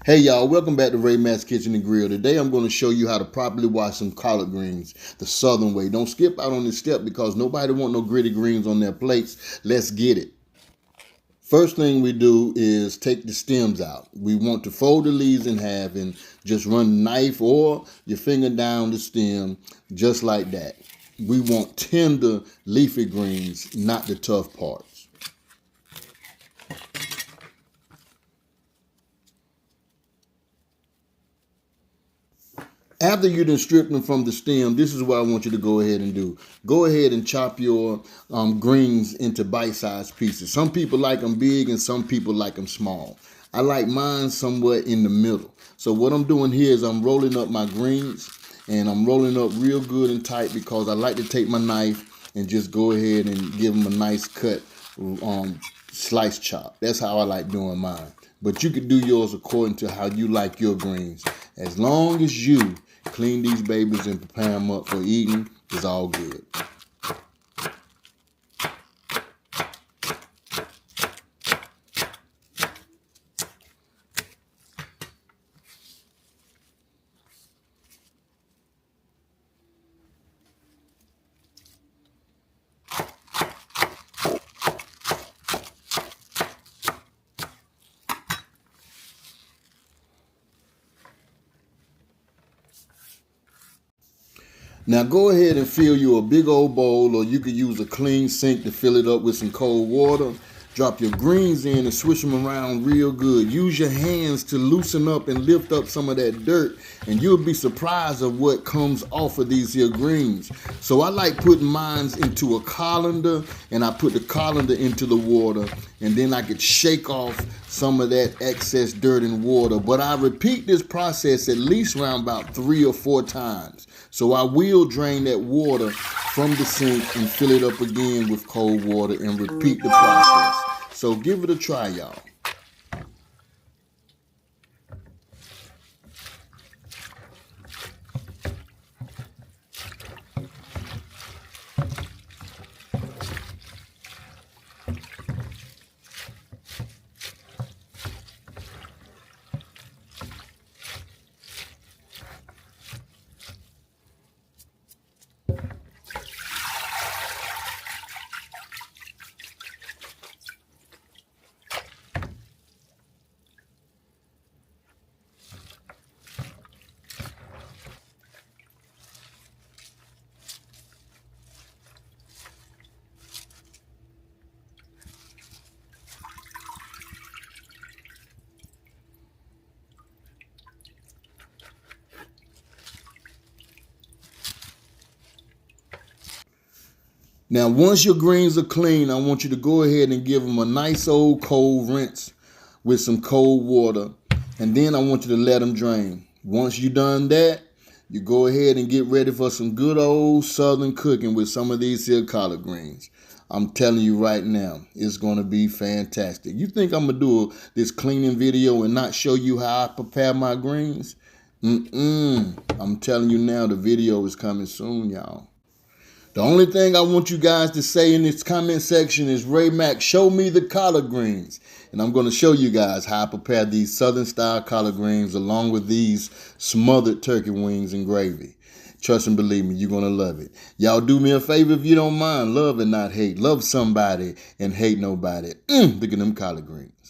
Hey y'all, welcome back to Ray Matt's Kitchen and Grill. Today I'm going to show you how to properly wash some collard greens the southern way. Don't skip out on this step because nobody want no gritty greens on their plates. Let's get it. First thing we do is take the stems out. We want to fold the leaves in half and just run the knife or your finger down the stem just like that. We want tender leafy greens, not the tough parts. After you done stripped them from the stem, this is what I want you to go ahead and do. Go ahead and chop your greens into bite-sized pieces. Some people like them big and some people like them small. I like mine somewhat in the middle. So what I'm doing here is I'm rolling up my greens and I'm rolling up real good and tight because I like to take my knife and just go ahead and give them a nice cut slice chop. That's how I like doing mine. But you could do yours according to how you like your greens. As long as you clean these babies and prepare them up for eating, it's all good. Now go ahead and fill you a big old bowl, or you could use a clean sink to fill it up with some cold water. Drop your greens in and swish them around real good. Use your hands to loosen up and lift up some of that dirt, and you'll be surprised of what comes off of these here greens. So I like putting mine into a colander, and I put the colander into the water, and then I could shake off some of that excess dirt and water. But I repeat this process at least around about 3 or 4 times. So I will drain that water from the sink and fill it up again with cold water and repeat the process. So give it a try, y'all. Now, once your greens are clean, I want you to go ahead and give them a nice old cold rinse with some cold water. And then I want you to let them drain. Once you've done that, you go ahead and get ready for some good old southern cooking with some of these here collard greens. I'm telling you right now, it's going to be fantastic. You think I'm going to do this cleaning video and not show you how I prepare my greens? I'm telling you now, the video is coming soon, y'all. The only thing I want you guys to say in this comment section is, Ray Mac, show me the collard greens. And I'm going to show you guys how I prepare these southern style collard greens along with these smothered turkey wings and gravy. Trust and believe me, you're going to love it. Y'all do me a favor if you don't mind. Love and not hate. Love somebody and hate nobody. Look at them collard greens.